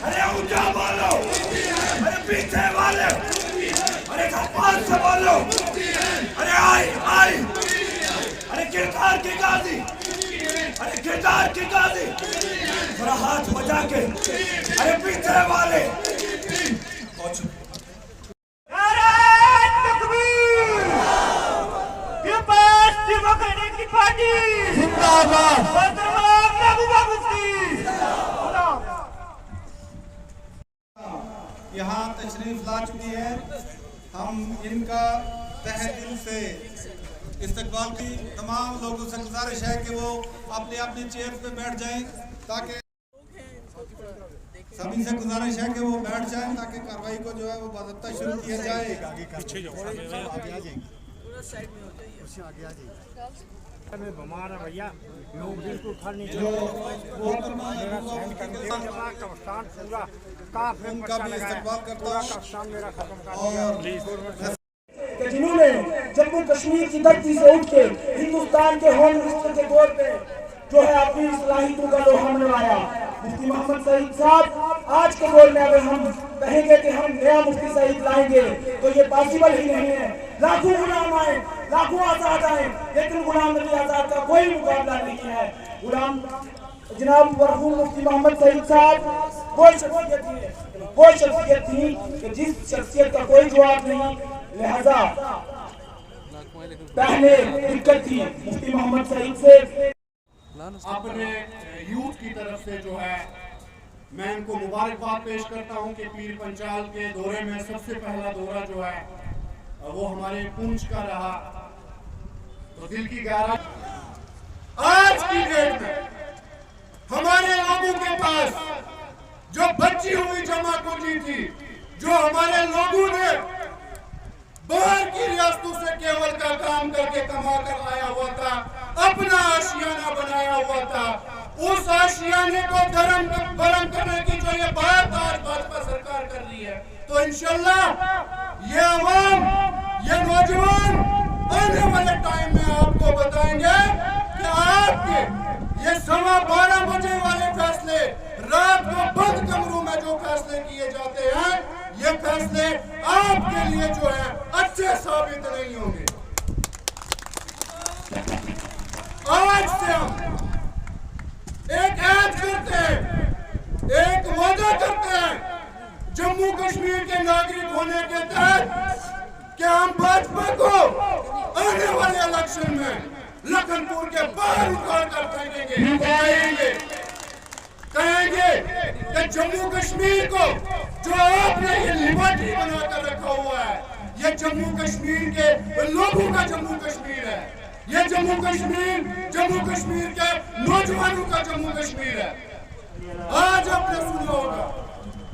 अरे ऊंचा बोलो, अरे पीछे वाले, अरे कपाल से बोलो, अरे आई आई, अरे किरदार की गाजी, अरे किरदार की गाजी, थोड़ा हाथ बजा के, अरे पीछे वाले यहाँ तशरीफ ला चुकी है। हम इनका तहे दिल से इस्तकबाल की तमाम लोगों से गुजारिश है कि वो अपनी अपनी चेयर पे बैठ जाएं, ताकि सभी से गुजारिश है कि वो बैठ जाएं ताकि कार्रवाई को जो है वो बाज़ाब्ता शुरू किया जाए। बीमार है भैया, लोग बिल्कुल खा नहीं उनका भी इस्तकबाल करता हूं और जिन्होंने जम्मू कश्मीर की धरती से उठ के हिंदुस्तान के होम मिनिस्टर के तौर पे जो है अपनी सलाहियतों का लोहा मनवाया। मुफ्ती मोहम्मद सईद साहब, आज के दौर में अगर हम कहेंगे कि हम नया मुफ्ती सईद लाएंगे तो ये पॉसिबल ही नहीं है। लाखों गुलाम आए, लाखों आजाद आए, लेकिन गुलाम नबी आजाद का कोई मुकाबला नहीं है। गुलाम जनाब मरहूम मुफ्ती मोहम्मद सईद साहब वो शख्सियत थी कि जिस शख्सियत का कोई जवाब नहीं, लिहाजा पहले दिक्कत थी मुफ्ती मोहम्मद सईद से। अपने यूथ की तरफ से जो है मैं इनको मुबारकबाद पेश करता हूं कि पीर पंचाल के दौरे में सबसे पहला दौरा जो है वो हमारे पुंछ का रहा, तो दिल की गहराई। आज की डेट में हमारे लोगों के पास जो बची हुई जमाकुंजी थी, जो हमारे लोगों ने बाहर की रियासतों से केवल का काम करके कमा कर लाया हुआ था, अपना आशियाना बनाया हुआ था, उस आशियाने को भरम करने की जो ये बात आज भाजपा सरकार कर रही है, तो इंशाल्लाह ये अवाम, ये नौजवान आने वाले टाइम में आपको बताएंगे कि आपके ये 12:15 बजे वाले फैसले, रात को बंद कमरों में जो फैसले किए जाते हैं, ये फैसले आपके लिए जो है अच्छे साबित नहीं होंगे। आज से हम एक ऐड करते हैं, एक वादा करते हैं जम्मू कश्मीर के नागरिक होने के तहत कि हम भाजपा को आने वाले इलेक्शन में लखनपुर के बाहर उखाड़ कर फेंकेंगे, कहेंगे कि जम्मू कश्मीर को जो आपने ये लिबर्टी बनाकर रखा हुआ है, ये जम्मू कश्मीर के लोगों का जम्मू कश्मीर है, ये जम्मू कश्मीर के नौजवानों का जम्मू कश्मीर है। आज आपने सुना होगा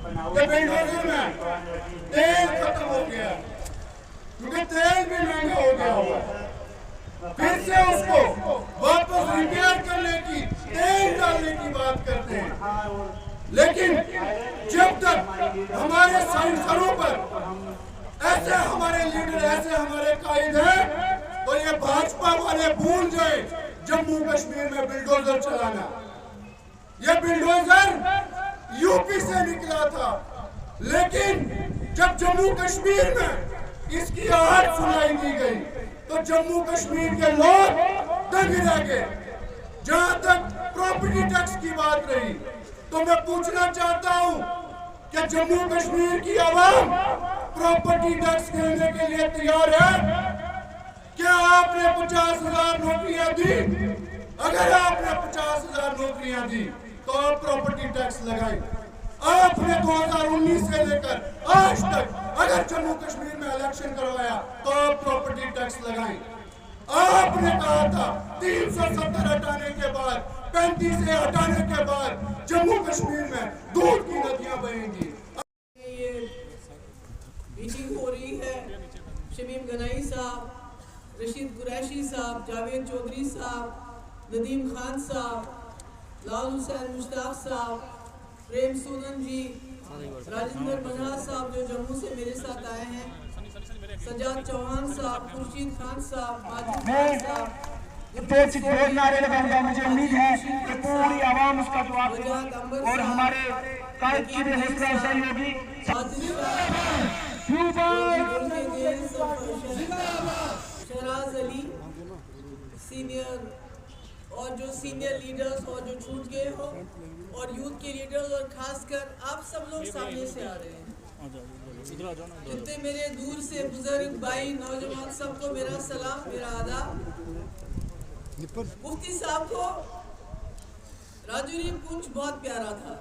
कि बेंगलुरु में तेल खत्म हो गया, क्योंकि तेल भी महंगा हो गया होगा, फिर से उसको वापस रिपेयर करने की, तेल डालने की बात करते हैं। लेकिन जब तक हमारे सांसदों पर ऐसे हमारे लीडर, ऐसे हमारे कायद हैं, तो ये भाजपा वाले भूल जाए जम्मू कश्मीर में बिल्डोजर चलाना। ये बिल्डोजर यूपी से निकला था, लेकिन जब जम्मू कश्मीर में इसकी आहट सुनाई दी गई तो जम्मू कश्मीर के लोग दंग रह गए। जहां तक प्रॉपर्टी टैक्स की बात रही, तो मैं पूछना चाहता हूं कि जम्मू कश्मीर की आवाम प्रॉपर्टी टैक्स देने के लिए तैयार है? क्या आपने 50,000 नौकरियां दी? अगर आपने 50,000 नौकरियां दी तो आप प्रॉपर्टी टैक्स लगाएं। आपने 2019 से लेकर आज तक अगर जम्मू कश्मीर में इलेक्शन करवाया तो आप प्रॉपर्टी टैक्स लगाएं। आपने कहा था 370 हटाने के बाद, 35 से हटाने के बाद जम्मू कश्मीर में दूध की नदियां बहेंगी। ये मीटिंग हो रही है, शमीम गनाई साहब, रशीद कुरैशी साहब, जावेद चौधरी साहब, नदीम खान साहब, लाल हुसैन मुश्ताक साहब, प्रेम सोनन जी, राजेंद्र मनहा साहब जो जम्मू से मेरे साथ आए हैं, सजाद चौहान साहब, खुर्शीद खान साहब, माजिद खान साहब, दो नारे लगाऊंगा। मुझे उम्मीद है कि पूरी आवाम उसका जवाब देगी और हमारे कायद की भी हौसला अफजाई होगी। शहराज अली सीनियर और जो सीनियर लीडर्स और जो छूट गए हो और यूथ के लीडर्स और खासकर आप सब लोग सामने से आ रहे हैं। जितने मेरे दूर से बुजुर्ग भाई नौजवान सबको मेरा सलाम, मेरा आदाब। मुफ्ती साहब को राजौरी पुंछ बहुत प्यारा था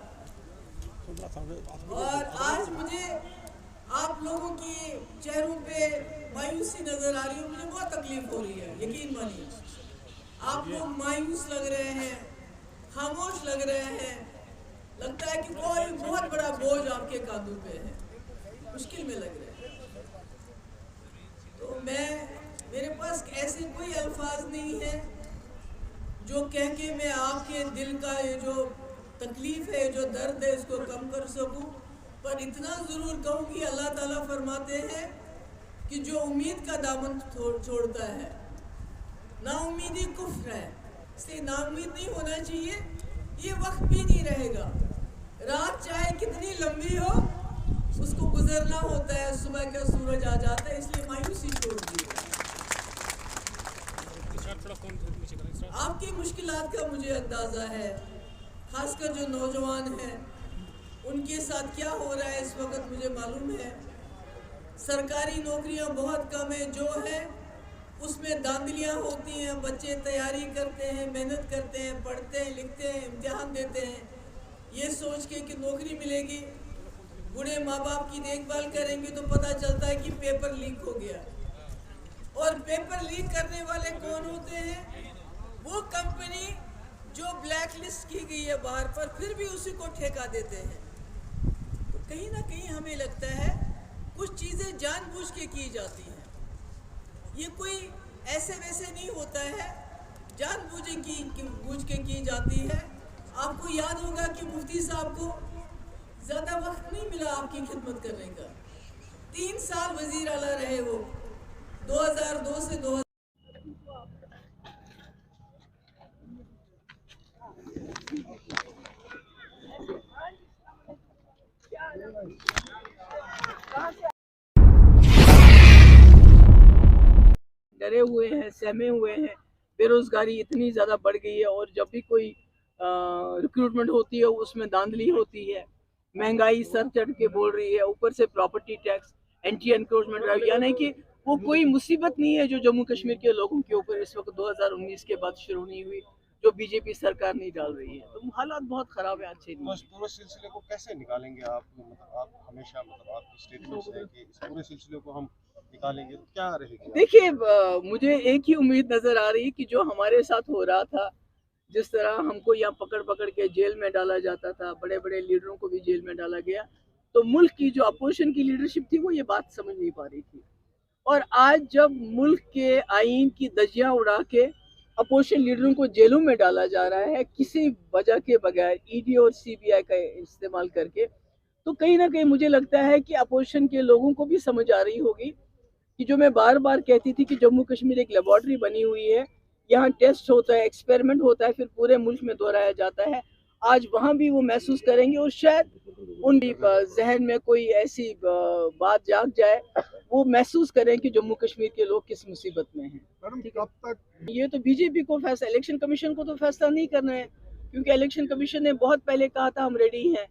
और आज मुझे आप लोगों के चेहरों पे मायूसी नजर आ रही है। मुझे बहुत तकलीफ हो रही है, यकीन मानिए। आप लोग मायूस लग रहे हैं, खामोश लग रहे हैं, लगता है कि कोई बहुत बड़ा बोझ आपके कांधों पे है, मुश्किल में लग रहे हैं। तो मेरे पास ऐसे कोई अल्फाज नहीं है जो कह के मैं आपके दिल का ये जो तकलीफ है, जो दर्द है, इसको कम कर सकूं। पर इतना ज़रूर कहूँ कि अल्लाह ताला फरमाते हैं कि जो उम्मीद का दामन छोड़ता है, नाउमीदी कुफ्र है, इसलिए नाउमीद नहीं होना चाहिए। ये वक्त भी नहीं रहेगा, रात चाहे कितनी लंबी हो उसको गुजरना होता है, सुबह का सूरज आ जाता है, इसलिए मायूसी छोड़ दी। आपकी मुश्किलात का मुझे अंदाज़ा है, खासकर जो नौजवान हैं उनके साथ क्या हो रहा है इस वक्त मुझे मालूम है। सरकारी नौकरियां बहुत कम है, जो है उसमें धांधलियां होती हैं, बच्चे तैयारी करते हैं, मेहनत करते हैं, पढ़ते हैं, लिखते हैं, इम्तिहान देते हैं, ये सोच के कि नौकरी मिलेगी। बूढ़े माँ बाप की देखभाल करेंगे तो पता चलता है कि पेपर लीक हो गया। और पेपर लीक करने वाले कौन होते हैं? वो कंपनी जो ब्लैक लिस्ट की गई है बाहर पर, फिर भी उसी को ठेका देते हैं। तो कहीं ना कहीं हमें लगता है कुछ चीज़ें जानबूझ के की जाती हैं। ये कोई ऐसे वैसे नहीं होता है, जानबूझ के की जाती है। आपको याद होगा कि मुफ्ती साहब को ज़्यादा वक्त नहीं मिला आपकी खिदमत करने का। 3 साल वज़ीर आला रहे वो, 2002 से 2000। डरे हुए हैं, सहमे हुए हैं, बेरोजगारी इतनी ज़्यादा बढ़ गई है और जब भी कोई रिक्रूटमेंट होती है उसमें धांधली होती है, महंगाई सर चढ़ के बोल रही है, ऊपर से property tax, anti encroachment drive, यानी कि वो कोई मुसीबत नहीं है जो जम्मू कश्मीर के लोगों के ऊपर इस वक्त 2019 के बाद शुरू नहीं हुई, जो बीजेपी सरकार नहीं डाल रही है। तो हालात बहुत ख़राब है, अच्छे नहीं। तो इस पूरे सिलसिले को कैसे निकालेंगे आप? मतलब आप हमेशा आपकी स्टेटमेंट है कि इस पूरे सिलसिले को हम निकालेंगे, तो क्या रहेगी? देखिए, मुझे एक ही उम्मीद नज़र आ रही है कि जो हमारे साथ हो रहा था, जिस तरह हमको यहाँ पकड़ पकड़ के जेल में डाला जाता था, बड़े बड़े लीडरों को भी जेल में डाला गया, तो मुल्क की जो अपोजिशन की लीडरशिप थी वो ये बात समझ नहीं पा रही थी। और आज जब मुल्क के आईन की धज्जियां उड़ा के अपोजिशन लीडरों को जेलों में डाला जा रहा है किसी वजह के बगैर, ईडी और सीबीआई का इस्तेमाल करके, तो कहीं ना कहीं मुझे लगता है कि अपोजिशन के लोगों को भी समझ आ रही होगी कि जो मैं बार बार कहती थी कि जम्मू कश्मीर एक लेबॉर्ट्री बनी हुई है, यहाँ टेस्ट होता है, एक्सपेरिमेंट होता है, फिर पूरे मुल्क में दोहराया जाता है। आज वहाँ भी वो महसूस करेंगे और शायद उनकी जहन में कोई ऐसी बात जाग जाए, वो महसूस करें कि जम्मू कश्मीर के लोग किस मुसीबत में हैं। कब तक ये तो बीजेपी को फैसला, इलेक्शन कमीशन को तो फैसला नहीं करना है, क्योंकि इलेक्शन कमीशन ने बहुत पहले कहा था हम रेडी हैं।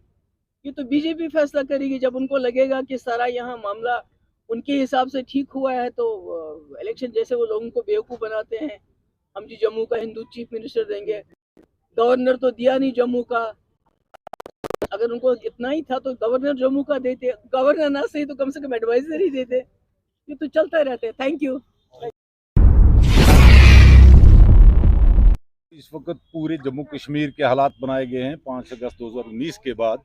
ये तो बीजेपी फैसला करेगी जब उनको लगेगा कि सारा यहाँ मामला उनके हिसाब से ठीक हुआ है। तो इलेक्शन जैसे वो लोगों को बेवकूफ़ बनाते हैं, हम जी जम्मू का हिंदू चीफ मिनिस्टर देंगे, गवर्नर तो दिया नहीं जम्मू का। अगर उनको इतना ही था तो गवर्नर जम्मू का देते, गवर्नर ना सही तो कम से कम एडवाइजर ही देते। ये तो चलता रहता है। Thank you. इस वक्त पूरे जम्मू कश्मीर के हालात बनाए गए हैं 5 अगस्त 2019 के बाद।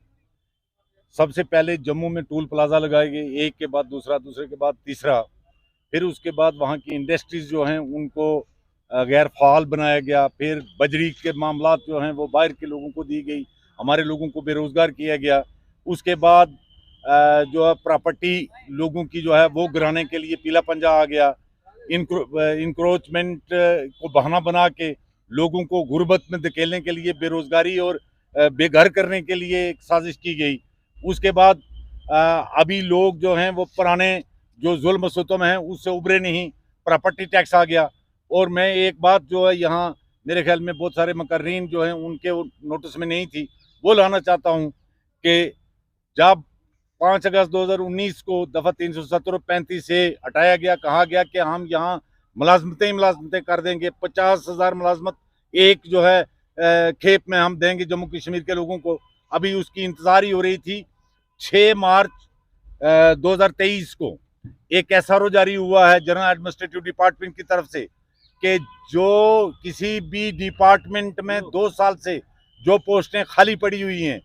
सबसे पहले जम्मू में टूल प्लाजा लगाए गए, एक के बाद दूसरा, दूसरे के बाद तीसरा। फिर उसके बाद वहाँ की इंडस्ट्रीज जो हैं उनको गैर फाल बनाया गया। फिर बजरी के मामला जो हैं वो बाहर के लोगों को दी गई, हमारे लोगों को बेरोजगार किया गया। उसके बाद जो है प्रॉपर्टी लोगों की जो है वो गिराने के लिए पीला पंजा आ गया। इंक्रोचमेंट को बहाना बना के लोगों को गुर्बत में धकेलने के लिए, बेरोजगारी और बेघर करने के लिए एक साजिश की गई। उसके बाद अभी लोग जो हैं वो पुराने जो जुल्म सितम हैं उससे उभरे नहीं, प्रॉपर्टी टैक्स आ गया। और मैं एक बात जो है यहाँ मेरे ख्याल में बहुत सारे मुकर्रीन जो हैं उनके नोटिस में नहीं थी, वो लाना चाहता हूँ कि जब 5 अगस्त 2019 को दफ़ा 370 और 35 से हटाया गया, कहा गया कि हम यहाँ मुलाजमतें कर देंगे, 50,000 मुलाजमत एक जो है खेप में हम देंगे जम्मू कश्मीर के लोगों को। अभी उसकी इंतज़ार ही हो रही थी। 6 मार्च 2023 को एक SRO जारी हुआ है जनरल एडमिनिस्ट्रेटिव डिपार्टमेंट की तरफ से कि जो किसी भी डिपार्टमेंट में 2 साल से जो पोस्टें खाली पड़ी हुई हैं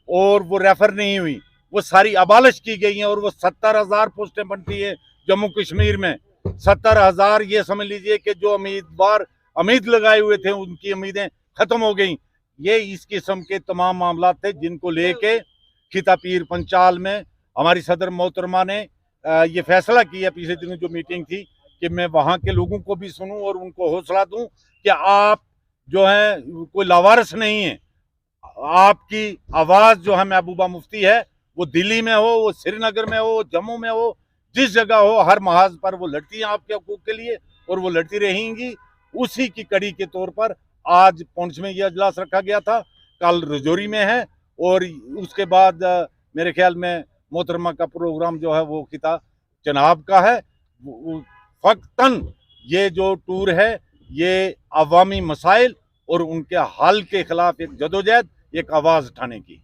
और वो रेफर नहीं हुई, वो सारी अबालिश की गई हैं। और वो 70,000 पोस्टें बनती है जम्मू कश्मीर में। 70,000 ये समझ लीजिए कि जो उम्मीदवार उम्मीद लगाए हुए थे उनकी उम्मीदें खत्म हो गई। ये इस किस्म के तमाम मामला थे जिनको लेके खिता पीर पंचाल में हमारी सदर मोहतरमा ने ये फैसला किया पिछले दिनों जो मीटिंग थी कि मैं वहाँ के लोगों को भी सुनूं और उनको हौसला दूं कि आप जो है कोई लावारिस नहीं है। आपकी आवाज़ जो है महबूबा मुफ्ती है, वो दिल्ली में हो, वो श्रीनगर में हो, जम्मू में हो, जिस जगह हो, हर महाज पर वो लड़ती हैं आपके हकूक़ के लिए और वो लड़ती रहेंगी। उसी की कड़ी के तौर पर आज पुंछ में यह अजलास रखा गया था, कल रजौरी में है और उसके बाद मेरे ख्याल में मोहतरमा का प्रोग्राम जो है वो खिता चनाब का है। फ़क्तन ये जो टूर है ये अवामी मसाइल और उनके हल के खिलाफ एक जदोजहद, एक आवाज़ उठाने की।